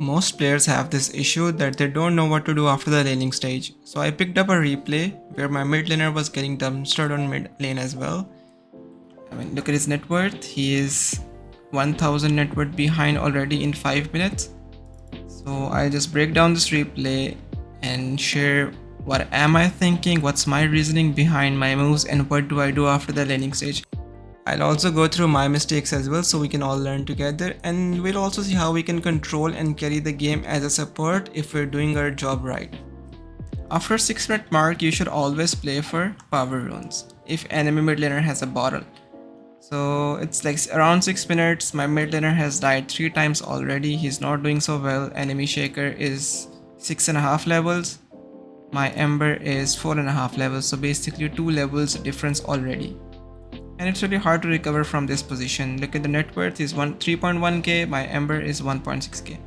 Most players have this issue that they don't know what to do after the laning stage. So I picked up a replay where my mid laner was getting dumpstered on mid lane as well. I mean, look at his net worth. He is 1000 net worth behind already in 5 minutes. So I'll just break down this replay and share what am I thinking, what's my reasoning behind my moves, and what do I do after the laning stage. I'll also go through my mistakes as well so we can all learn together, and we'll also see how we can control and carry the game as a support if we're doing our job right. After 6-minute mark, you should always play for power runes if enemy mid laner has a bottle. So it's like around 6 minutes, my mid laner has died 3 times already, he's not doing so well. Enemy Shaker is 6.5 levels, my Ember is 4.5 levels, so basically 2 levels difference already. And it's really hard to recover from this position. Look at the net worth is 3.1k, my Ember is 1.6k.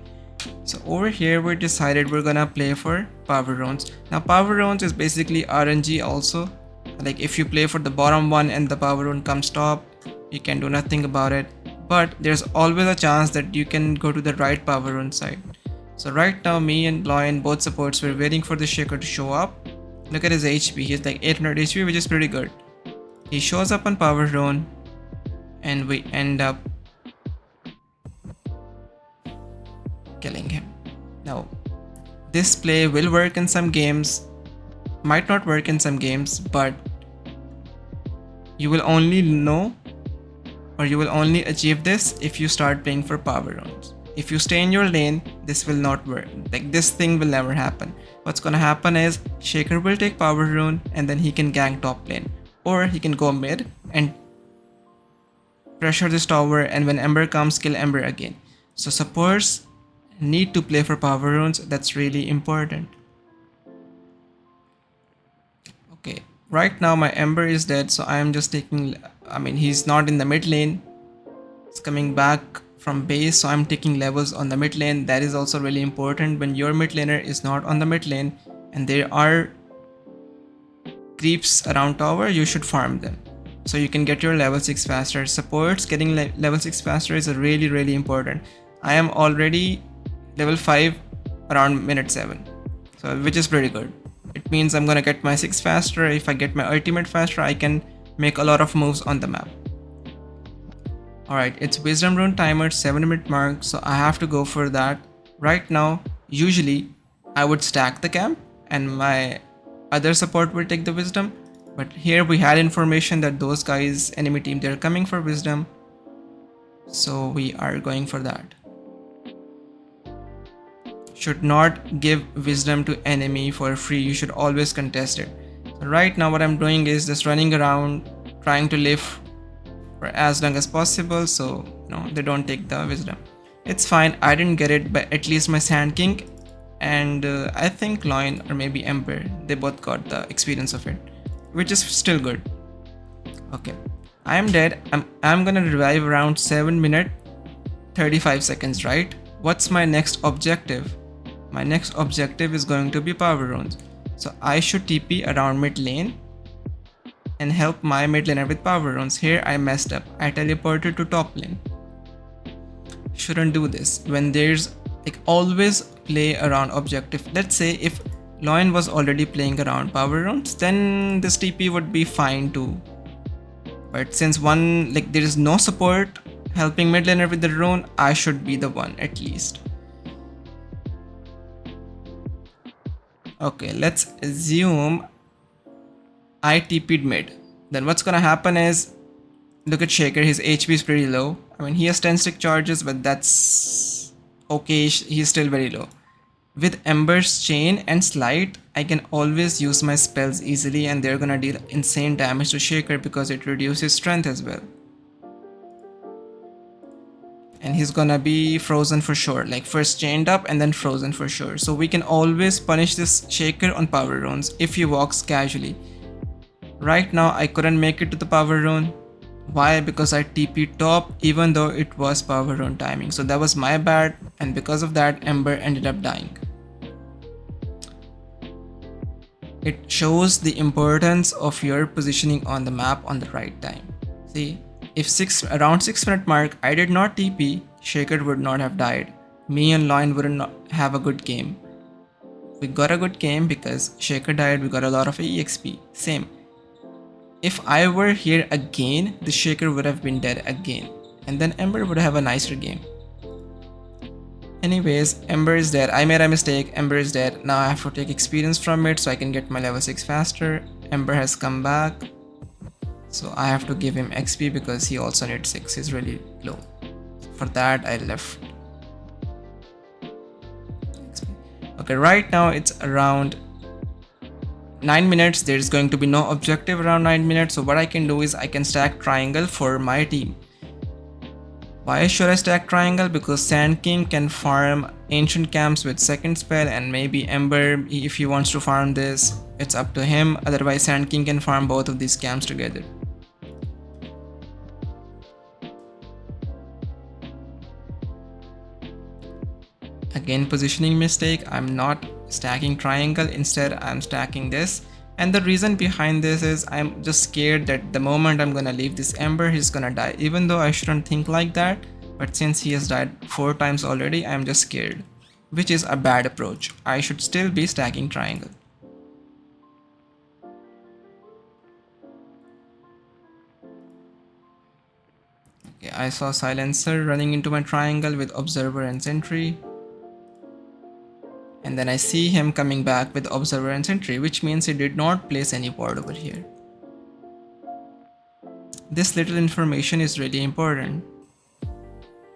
So over here we decided we're gonna play for power runes. Now power runes is basically RNG also. Like if you play for the bottom one and the power rune comes top, you can do nothing about it. But there's always a chance that you can go to the right power rune side. So right now me and Loin, both supports, were waiting for the Shaker to show up. Look at his HP, he's like 800 HP, which is pretty good. He shows up on power rune and we end up killing him. Now this play will work in some games, might not work in some games, but you will only know or you will only achieve this if you start playing for power runes. If you stay in your lane, this will not work. Like this thing will never happen. What's gonna happen is Shaker will take power rune and then he can gank top lane, or he can go mid and pressure this tower, and when Ember comes, kill Ember again. So supports need to play for power runes, that's really important. Okay, right now my Ember is dead, so I am just taking, he's not in the mid lane, it's coming back from base, so I'm taking levels on the mid lane. That is also really important. When your mid laner is not on the mid lane and there are creeps around tower, you should farm them so you can get your level 6 faster. Supports getting level 6 faster is really important. I am already level 5 around minute 7, so which is pretty good. It means I'm gonna get my 6 faster. If I get my ultimate faster, I can make a lot of moves on the map. Alright, it's wisdom rune timer, 7-minute mark, so I have to go for that. Right now, usually I would stack the camp and my other support will take the wisdom, but here we had information that those guys, enemy team, they're coming for wisdom, so we are going for that. Should not give wisdom to enemy for free, you should always contest it. So right now what I'm doing is just running around trying to live for as long as possible, so they don't take the wisdom. It's fine, I didn't get it, but at least my Sand King and I think Loin or maybe Ember, they both got the experience of it, which is still good. Okay, I am dead. I'm gonna revive around 7 minutes 35 seconds, right? What's my next objective? My next objective is going to be power runes, so I should TP around mid lane and help my mid laner with power runes. Here I messed up, I teleported to top lane. Shouldn't do this. When there's like, always play around objective. Let's say if Loin was already playing around power runes, then this TP would be fine too. But since there is no support helping mid laner with the rune, I should be the one at least. Okay, let's assume I TP'd mid. Then what's gonna happen is, look at Shaker, his HP is pretty low. He has 10 stick charges, but that's okay, he's still very low. With Ember's Chain and Slide, I can always use my spells easily and they're gonna deal insane damage to Shaker because it reduces strength as well. And he's gonna be frozen for sure, like first chained up and then frozen for sure. So we can always punish this Shaker on power runes if he walks casually. Right now I couldn't make it to the power rune. Why? Because I TP'd top even though it was power rune timing. So that was my bad, and because of that Ember ended up dying. It shows the importance of your positioning on the map on the right time. See, if around 6 minute mark I did not TP, Shaker would not have died. me and Lion wouldn't have a good game. We got a good game because Shaker died, we got a lot of EXP. Same. If I were here again, the Shaker would have been dead again. And then Ember would have a nicer game. Anyways, Ember is dead. I made a mistake. Ember is dead. Now I have to take experience from it so I can get my level 6 faster. Ember has come back. So I have to give him XP because he also needs 6. He's really low. For that, I left. Okay, right now it's around 9 minutes. There's going to be no objective around 9 minutes. So what I can do is I can stack triangle for my team. Why should I stack triangle? Because Sand King can farm ancient camps with second spell, and maybe Ember, if he wants to farm this, it's up to him. Otherwise Sand King can farm both of these camps together. Again, positioning mistake. I'm not stacking triangle, instead I'm stacking this. And the reason behind this is I'm just scared that the moment I'm gonna leave this Ember, he's gonna die. Even though I shouldn't think like that, but since he has died 4 times already, I'm just scared, which is a bad approach. I should still be stacking triangle. Okay, I saw Silencer running into my triangle with Observer and Sentry. And then I see him coming back with Observer and Sentry, which means he did not place any ward over here. This little information is really important.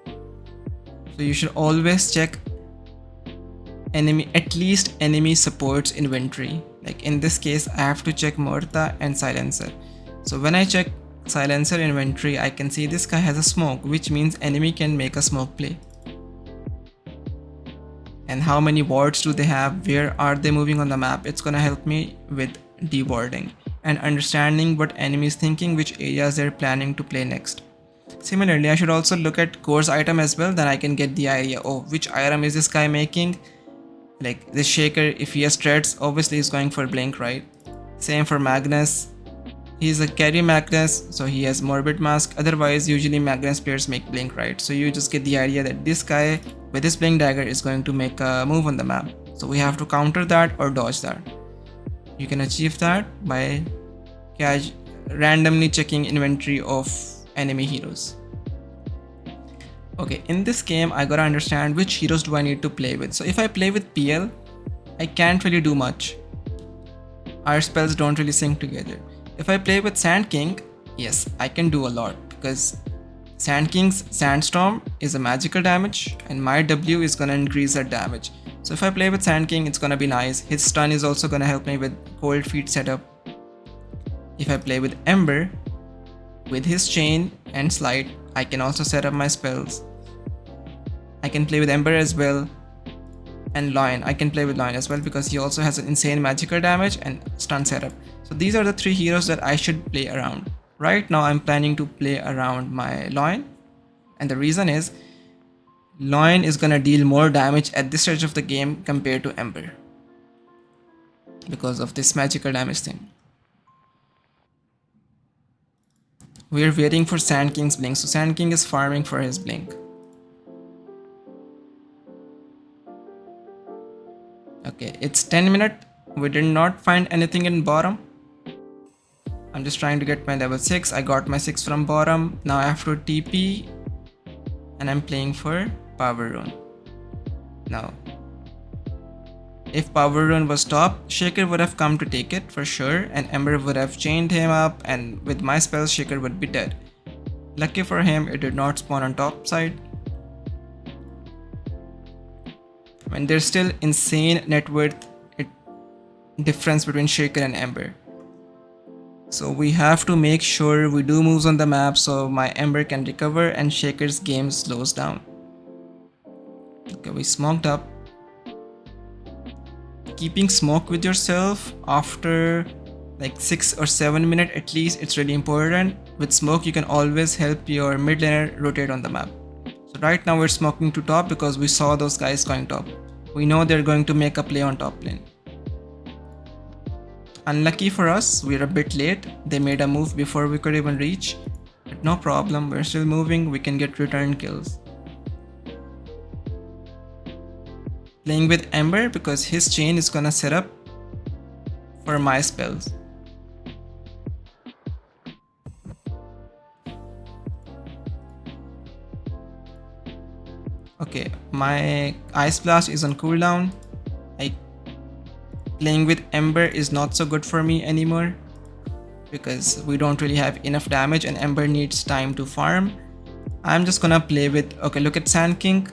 So you should always check at least enemy support's inventory. Like in this case, I have to check Morta and Silencer. So when I check Silencer inventory, I can see this guy has a smoke, which means enemy can make a smoke play. And how many wards do they have, where are they moving on the map? It's gonna help me with dewarding and understanding what enemy is thinking, which areas they're planning to play next. Similarly, I should also look at Core's item as well, then I can get the idea, oh, which item is this guy making? Like this Shaker, if he has treads, obviously he's going for Blink, right? Same for Magnus. He's a carry Magnus, so he has Morbid Mask. Otherwise, usually Magnus players make Blink, right? So you just get the idea that this guy with this Blink Dagger is going to make a move on the map. So we have to counter that or dodge that. You can achieve that by randomly checking inventory of enemy heroes. Okay, in this game, I gotta understand which heroes do I need to play with. So if I play with PL, I can't really do much. Our spells don't really sync together. If I play with Sand King, yes, I can do a lot because Sand King's Sandstorm is a magical damage and my W is gonna increase that damage. So if I play with Sand King, it's gonna be nice. His stun is also gonna help me with Cold Feet setup. If I play with Ember, with his Chain and Slide, I can also set up my spells. I can play with Ember as well. And Lion, I can play with Lion as well because he also has an insane magical damage and stun setup. So these are the 3 heroes that I should play around. Right now I'm planning to play around my Lion, and the reason is Lion is gonna deal more damage at this stage of the game compared to Ember because of this magical damage thing. We're waiting for Sand King's Blink, so Sand King is farming for his Blink. Okay, it's 10 minutes. We did not find anything in bottom. I'm just trying to get my level 6. I got my 6 from bottom. Now I have to TP and I'm playing for Power Rune. Now, if Power Rune was top, Shaker would have come to take it for sure, and Ember would have chained him up, and with my spells, Shaker would be dead. Lucky for him, it did not spawn on top side. And there's still insane net worth difference between Shaker and Ember. So we have to make sure we do moves on the map so my Ember can recover and Shaker's game slows down. Okay, we smoked up. Keeping smoke with yourself after like 6 or 7 minutes at least, it's really important. With smoke, you can always help your mid laner rotate on the map. So right now we're smoking to top because we saw those guys going top. We know they're going to make a play on top lane. Unlucky for us, we're a bit late. They made a move before we could even reach. But no problem, we're still moving, we can get return kills. playing with Ember because his chain is gonna set up for my spells. Okay, my Ice Blast is on cooldown. Playing with Ember is not so good for me anymore because we don't really have enough damage and Ember needs time to farm. I'm just gonna play with, okay, look at Sand King.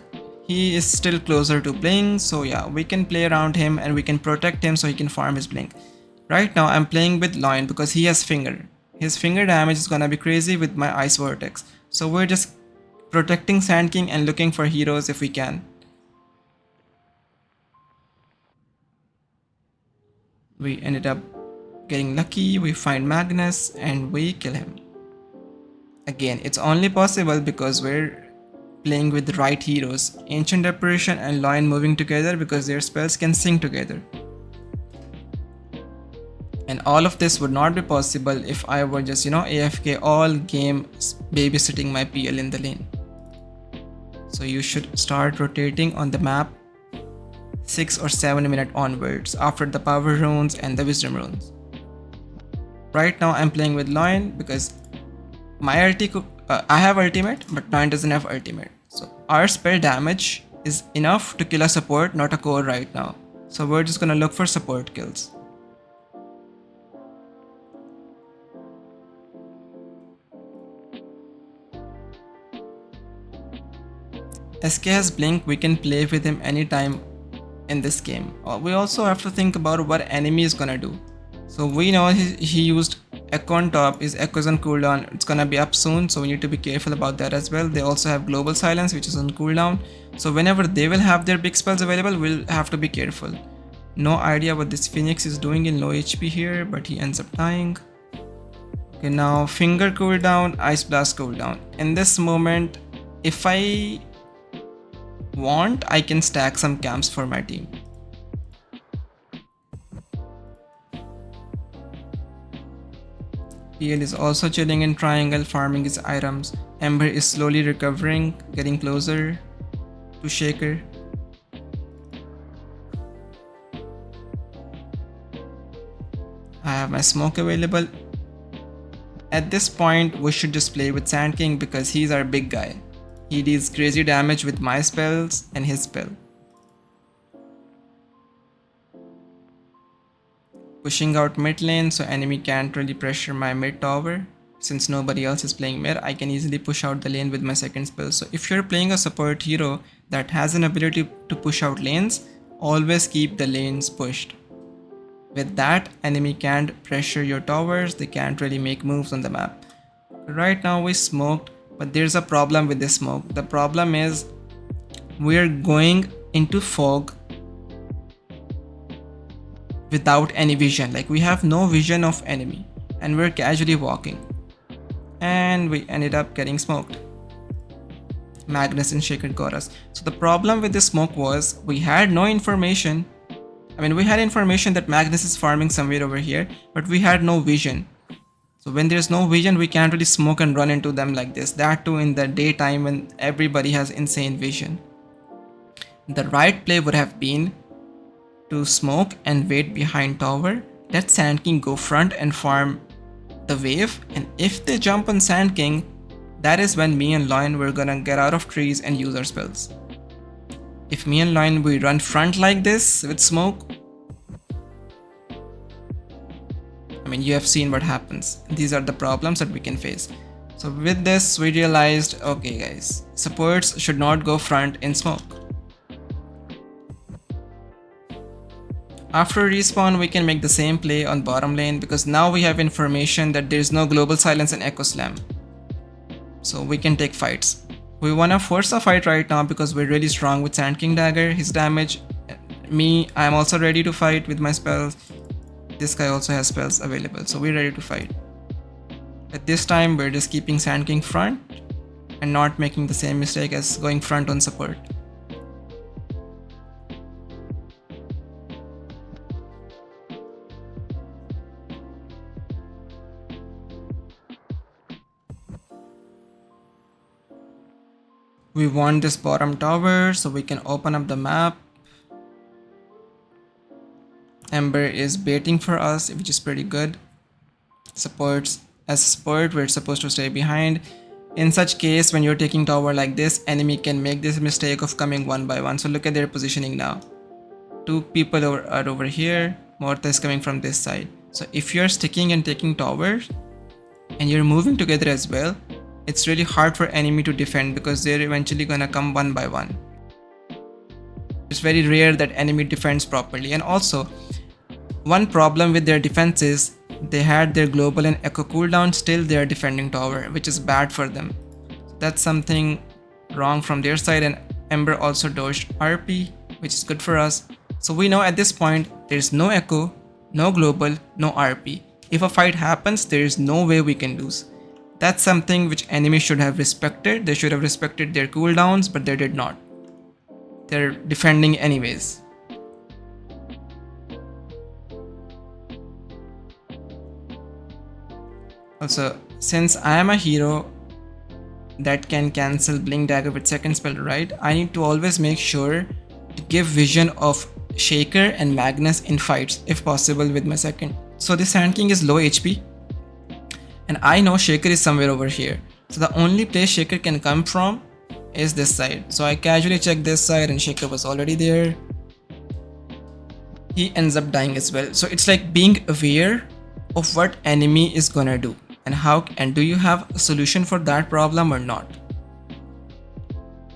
He is still closer to Blink, so yeah, we can play around him and we can protect him so he can farm his Blink. Right now I'm playing with Lion because he has Finger. His Finger damage is gonna be crazy with my Ice Vortex. So we're just protecting Sand King and looking for heroes if we can. We ended up getting lucky, we find Magnus and we kill him. Again, it's only possible because we're playing with the right heroes. Ancient Apparition and Lion moving together because their spells can sync together. And all of this would not be possible if I were just, AFK all game babysitting my PL in the lane. So you should start rotating on the map 6 or 7 minutes onwards after the power runes and the wisdom runes. Right now I'm playing with Lion because my I have ultimate but Lion doesn't have ultimate. So our spell damage is enough to kill a support, not a core right now. So we're just gonna look for support kills. SK has Blink, we can play with him anytime in this game. We also have to think about what enemy is gonna do. So we know he used Echo on top, his Echo is on cooldown, it's gonna be up soon, so we need to be careful about that as well. They also have Global Silence which is on cooldown, so whenever they will have their big spells available, we'll have to be careful. No idea what this Phoenix is doing in low HP here, but he ends up dying. Okay, now Finger cooldown, Ice Blast cooldown. In this moment, if I want, I can stack some camps for my team. PL is also chilling in triangle, farming his items. Ember is slowly recovering, getting closer to Shaker. I have my smoke available. At this point, we should just play with Sand King because he's our big guy. He deals crazy damage with my spells and his spell. Pushing out mid lane so enemy can't really pressure my mid tower. Since nobody else is playing mid, I can easily push out the lane with my second spell. So if you're playing a support hero that has an ability to push out lanes, always keep the lanes pushed. With that, enemy can't pressure your towers, they can't really make moves on the map. Right now we smoked, but there's a problem with this smoke. The problem is we're going into fog without any vision, like we have no vision of enemy and we're casually walking and we ended up getting smoked. Magnus and Shaker got us. So the problem with this smoke was we had no information. We had information that Magnus is farming somewhere over here, but we had no vision. So when there's no vision, we can't really smoke and run into them like this. That too in the daytime when everybody has insane vision. The right play would have been to smoke and wait behind tower, let Sand King go front and farm the wave, and if they jump on Sand King, that is when me and Lion were gonna get out of trees and use our spells. If me and Lion we run front like this with smoke, you have seen what happens. These are the problems that we can face. So with this we realized, okay guys, supports should not go front in smoke. After respawn, we can make the same play on bottom lane because now we have information that there is no global silence and echo slam. So we can take fights. We wanna force a fight right now because we're really strong with Sand King Dagger, his damage. Me, I'm also ready to fight with my spells. This guy also has spells available, so we're ready to fight. At this time, we're just keeping Sand King front and not making the same mistake as going front on support. We want this bottom tower so we can open up the map Ember is baiting for us, which is pretty good. Supports, as support, we're supposed to stay behind. In such case, when you're taking tower like this, enemy can make this mistake of coming one by one. So look at their positioning now. Two people are over here. Morta is coming from this side. So if you're sticking and taking towers and you're moving together as well, it's really hard for enemy to defend because they're eventually gonna come one by one. It's very rare that enemy defends properly. And also, one problem with their defense is they had their global and echo cooldown, still they are defending tower, which is bad for them. That's something wrong from their side. And Ember also dodged RP, which is good for us. So we know at this point there's no echo, no global, no RP. If a fight happens, there is no way we can lose. That's something which enemies should have respected. They should have respected their cooldowns, but they did not. They're defending anyways. Also, since I am a hero that can cancel Blink Dagger with second spell, right? I need to always make sure to give vision of Shaker and Magnus in fights if possible with my second. So this Sand King is low HP and I know Shaker is somewhere over here. So the only place Shaker can come from is this side. So I casually check this side and Shaker was already there. He ends up dying as well. So it's like being aware of what enemy is gonna do and do you have a solution for that problem or not.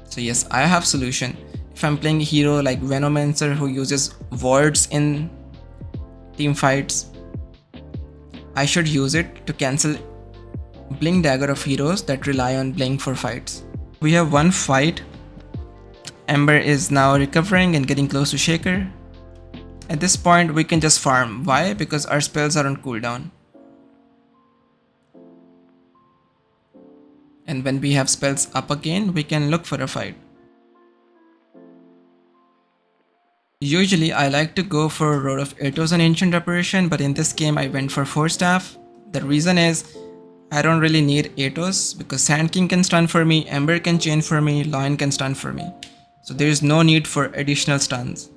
So yes, I have solution. If I'm playing a hero like Venomancer who uses wards in team fights, I should use it to cancel Blink Dagger of heroes that rely on Blink for fights. We have one fight. Ember is now recovering and getting close to Shaker. At this point we can just farm. Why? Because our spells are on cooldown. And when we have spells up again, we can look for a fight. Usually I like to go for a Road of Atos and Ancient Reparation, but in this game I went for 4 staff. The reason is I don't really need Atos because Sand King can stun for me, Ember can chain for me, Lion can stun for me. So there is no need for additional stuns.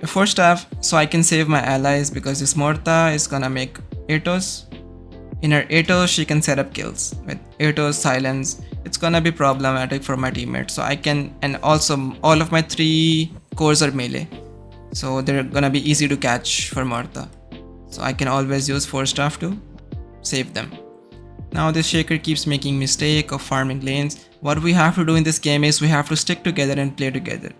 4 staff so I can save my allies because this Morta is gonna make Atos. In her Atos she can set up kills. With Atos silence it's gonna be problematic for my teammates. So I can, and also all of my 3 cores are melee. So they're gonna be easy to catch for Morta. So I can always use 4 staff to save them. Now this Shaker keeps making mistake of farming lanes. What we have to do in this game is we have to stick together and play together.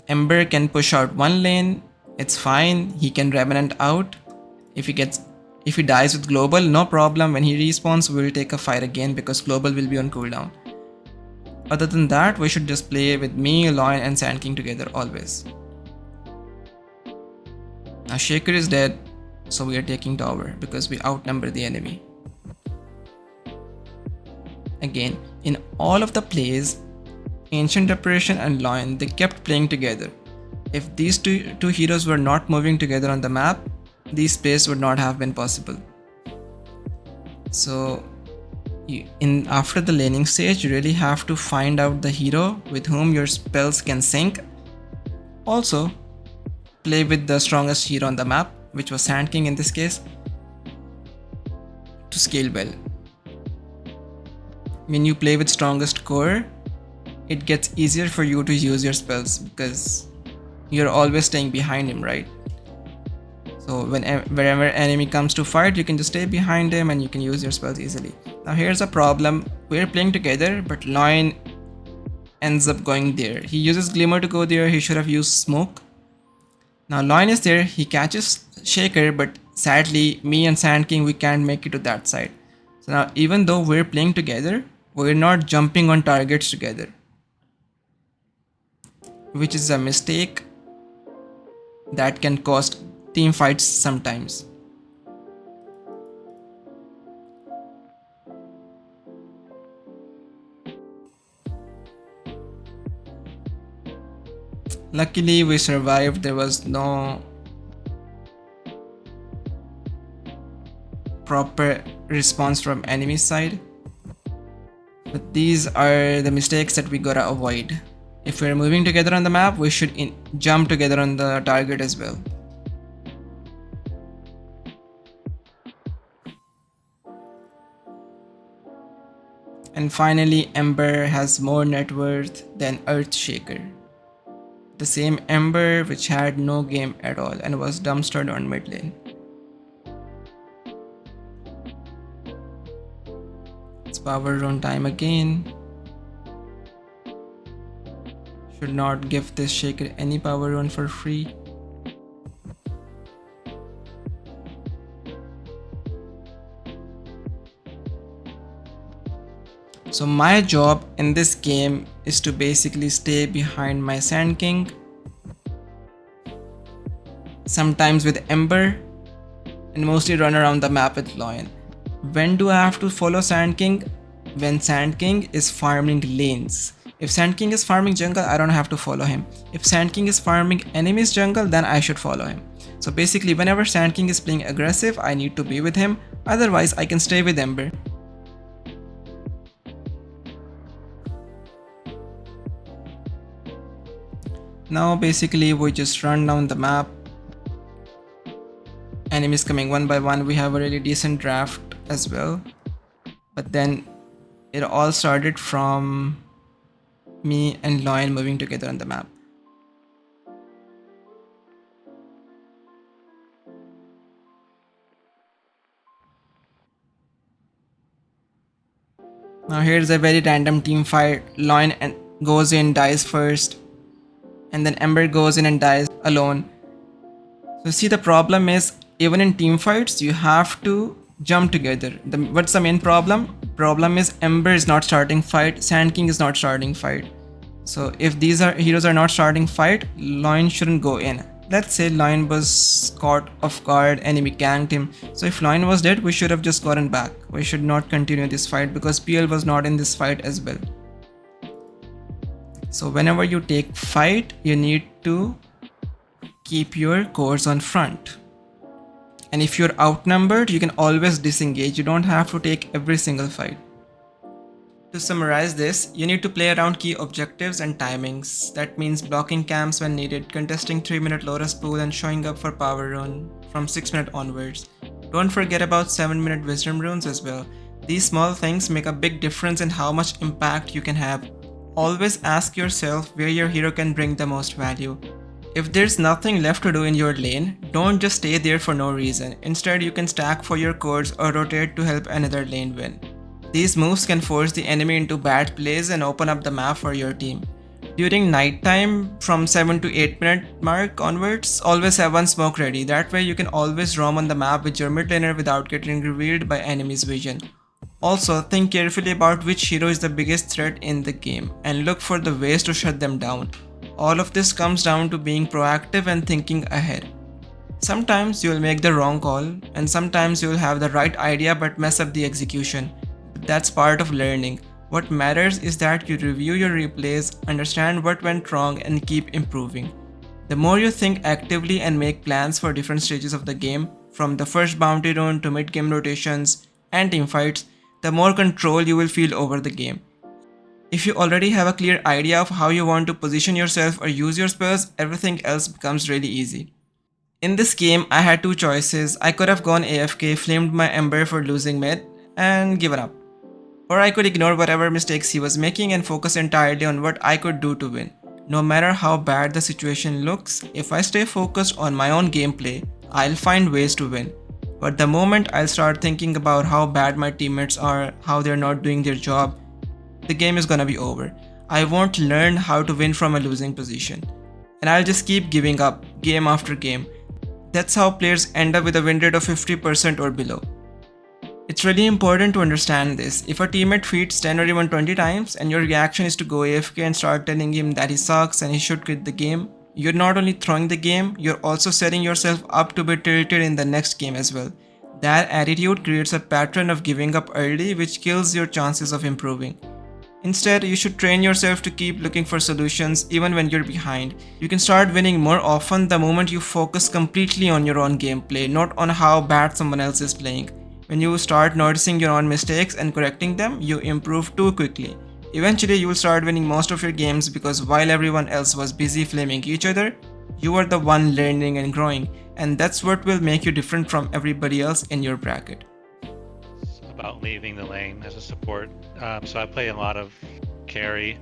Ember can push out one lane, it's fine. He can Revenant out. If he dies with global, no problem. When he respawns, we will take a fight again because global will be on cooldown. Other than that, we should just play with me, Lion and Sand King together always. Now Shaker is dead, so we are taking tower because we outnumber the enemy. Again, in all of the plays, Ancient Reparation and Lion, they kept playing together. If these two heroes were not moving together on the map, these plays would not have been possible. So after the laning stage, you really have to find out the hero with whom your spells can sync. Also, play with the strongest hero on the map, which was Sand King in this case, to scale well. When you play with strongest core, it gets easier for you to use your spells because you're always staying behind him, right? So wherever enemy comes to fight, you can just stay behind him and you can use your spells easily. Now here's a problem. We're playing together, but Lion ends up going there. He uses Glimmer to go there. He should have used Smoke. Now Lion is there. He catches Shaker, but sadly, me and Sand King, we can't make it to that side. So now even though we're playing together, we're not jumping on targets together, which is a mistake that can cost team fights sometimes. Luckily we survived. There was no proper response from enemy side. But these are the mistakes that we gotta avoid. If we're moving together on the map, we should jump together on the target as well. And finally, Ember has more net worth than Earthshaker. The same Ember which had no game at all and was dumpstered on mid lane. It's power run time again. Should not give this Shaker any power run for free. So my job in this game is to basically stay behind my Sand King, sometimes with Ember, and mostly run around the map with Lion. When do I have to follow Sand King? When Sand King is farming lanes. If Sand King is farming jungle, I don't have to follow him. If Sand King is farming enemies jungle, then I should follow him. So basically, whenever Sand King is playing aggressive, I need to be with him. Otherwise, I can stay with Ember. Now basically we just run down the map. Enemies coming one by one. We have a really decent draft as well. But then it all started from me and Lion moving together on the map. Now here's a very random team fight. Lion goes in, dies first. And then Ember goes in and dies alone. So see, the problem is, even in team fights, you have to jump together. What's the main problem? Problem is Ember is not starting fight, Sand King is not starting fight. So if these heroes are not starting fight, Lion shouldn't go in. Let's say Lion was caught off guard, enemy ganked him. So if Lion was dead, we should have just gotten back. We should not continue this fight because PL was not in this fight as well. So whenever you take fight, you need to keep your cores on front. And if you're outnumbered, you can always disengage. You don't have to take every single fight. To summarize this, you need to play around key objectives and timings. That means blocking camps when needed, contesting 3-minute Lotus pool and showing up for power run from 6-minute onwards. Don't forget about 7-minute wisdom runes as well. These small things make a big difference in how much impact you can have. Always ask yourself where your hero can bring the most value. If there's nothing left to do in your lane, don't just stay there for no reason. Instead, you can stack for your cores or rotate to help another lane win. These moves can force the enemy into bad plays and open up the map for your team. During night time, from 7 to 8 minute mark onwards, always have one smoke ready. That way you can always roam on the map with your mid laner without getting revealed by enemy's vision. Also, think carefully about which hero is the biggest threat in the game and look for the ways to shut them down. All of this comes down to being proactive and thinking ahead. Sometimes you'll make the wrong call and sometimes you'll have the right idea but mess up the execution. That's part of learning. What matters is that you review your replays, understand what went wrong and keep improving. The more you think actively and make plans for different stages of the game, from the first bounty run to mid-game rotations and teamfights, the more control you will feel over the game. If you already have a clear idea of how you want to position yourself or use your spells, everything else becomes really easy. In this game, I had two choices. I could have gone AFK, flamed my Ember for losing mid, and given up. Or I could ignore whatever mistakes he was making and focus entirely on what I could do to win. No matter how bad the situation looks, if I stay focused on my own gameplay, I'll find ways to win. But the moment I'll start thinking about how bad my teammates are, how they're not doing their job, the game is gonna be over. I won't learn how to win from a losing position. And I'll just keep giving up, game after game. That's how players end up with a win rate of 50% or below. It's really important to understand this. If a teammate feeds 10 or even 20 times and your reaction is to go AFK and start telling him that he sucks and he should quit the game, you're not only throwing the game, you're also setting yourself up to be tilted in the next game as well. That attitude creates a pattern of giving up early, which kills your chances of improving. Instead, you should train yourself to keep looking for solutions even when you're behind. You can start winning more often the moment you focus completely on your own gameplay, not on how bad someone else is playing. When you start noticing your own mistakes and correcting them, you improve too quickly. Eventually, you will start winning most of your games because while everyone else was busy flaming each other, you are the one learning and growing, and that's what will make you different from everybody else in your bracket. about leaving the lane as a support. So I play a lot of carry.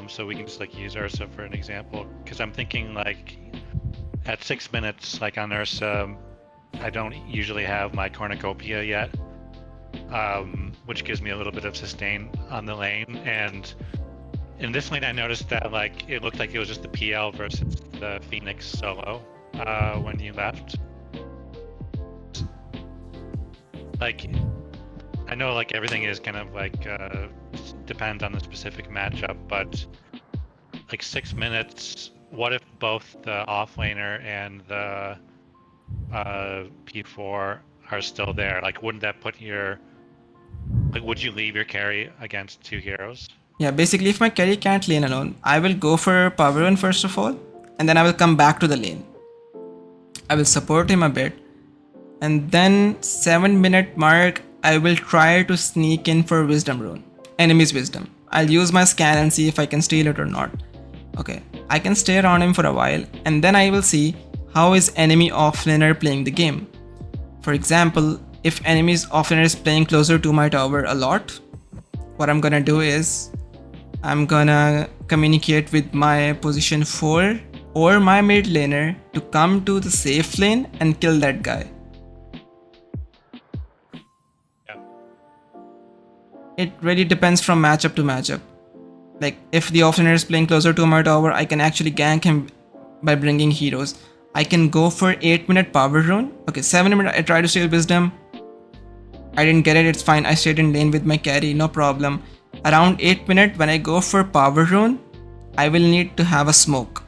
So we can just like use Ursa for an example, because I'm thinking like at 6 minutes, like on Ursa, I don't usually have my cornucopia yet, which gives me a little bit of sustain on the lane. And in this lane, I noticed that like it looked like it was just the PL versus the Phoenix solo when you left. Like, I know like everything is kind of like depends on the specific matchup, but like 6 minutes, what if both the offlaner and the P4 are still there? Like, wouldn't that put your, like, would you leave your carry against two heroes? Yeah, basically if my carry can't lane alone, I will go for power run first of all, and then I will come back to the lane. I will support him a bit, and then 7-minute mark, I will try to sneak in for wisdom rune, enemy's wisdom. I'll use my scan and see if I can steal it or not. Okay, I can stay around him for a while, and then I will see how is enemy offlaner playing the game. For example, if enemy's offlaner is playing closer to my tower a lot, what I'm gonna do is I'm gonna communicate with my position 4 or my mid laner to come to the safe lane and kill that guy. Yeah. It really depends from matchup to matchup. Like if the offlaner is playing closer to my tower, I can actually gank him by bringing heroes. I can go for 8-minute power rune. Okay, 7-minute I try to steal wisdom. I didn't get it, it's fine. I stayed in lane with my carry, no problem. Around 8-minute when I go for power rune, I will need to have a smoke.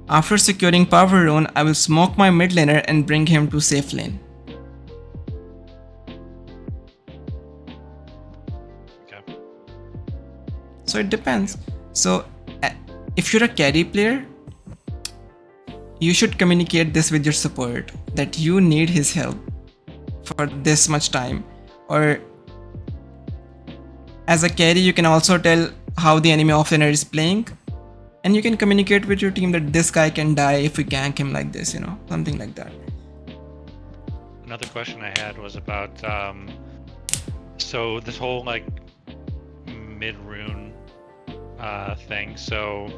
After securing power rune, I will smoke my mid laner and bring him to safe lane. Okay. So it depends. So if you're a carry player, you should communicate this with your support that you need his help for this much time. Or as a carry, you can also tell how the enemy offlaner is playing, and you can communicate with your team that this guy can die if we gank him like this, you know, something like that. Another question I had was about so this whole like mid rune thing. So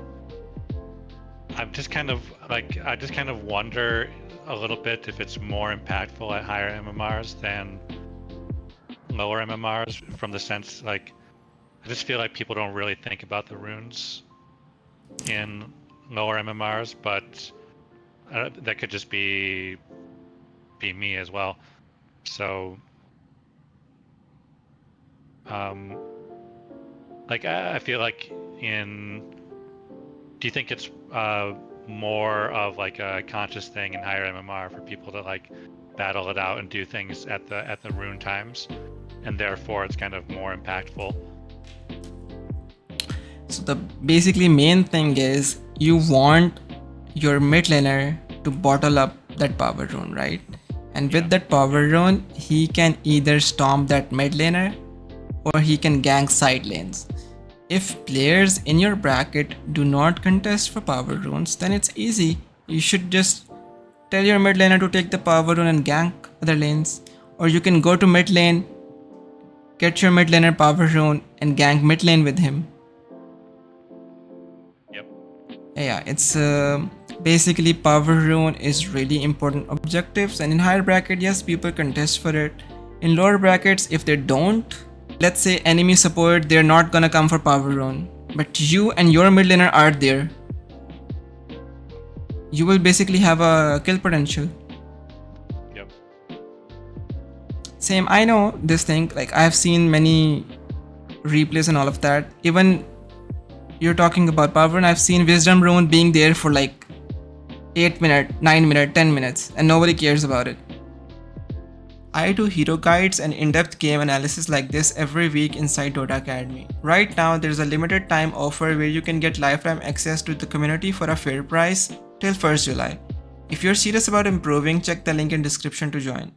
I'm just kind of like, I just kind of wonder a little bit if it's more impactful at higher MMRs than lower MMRs, from the sense like I just feel like people don't really think about the runes in lower MMRs, but that could just be me as well. So like I feel like do you think it's more of like a conscious thing in higher MMR for people to like battle it out and do things at the rune times, and therefore it's kind of more impactful? So the basically main thing is you want your mid laner to bottle up that power rune, right? And with that power rune, he can either stomp that mid laner or he can gank side lanes. If players in your bracket do not contest for power runes, then it's easy. You should just tell your mid laner to take the power rune and gank other lanes. Or you can go to mid lane, get your mid laner power rune and gank mid lane with him. Yep. Yeah, it's basically power rune is really important objectives, and in higher bracket, yes, people contest for it. In lower brackets, if they don't, let's say enemy support, they're not gonna come for power rune, but you and your mid laner are there, you will basically have a kill potential. Yep. Same, I know this thing, like I have seen many replays and all of that. Even you're talking about power rune, I've seen wisdom rune being there for like 8 minutes, 9 minutes, 10 minutes, and nobody cares about it. I do hero guides and in-depth game analysis like this every week inside Dota Academy. Right now, there's a limited time offer where you can get lifetime access to the community for a fair price till 1st July. If you're serious about improving, check the link in description to join.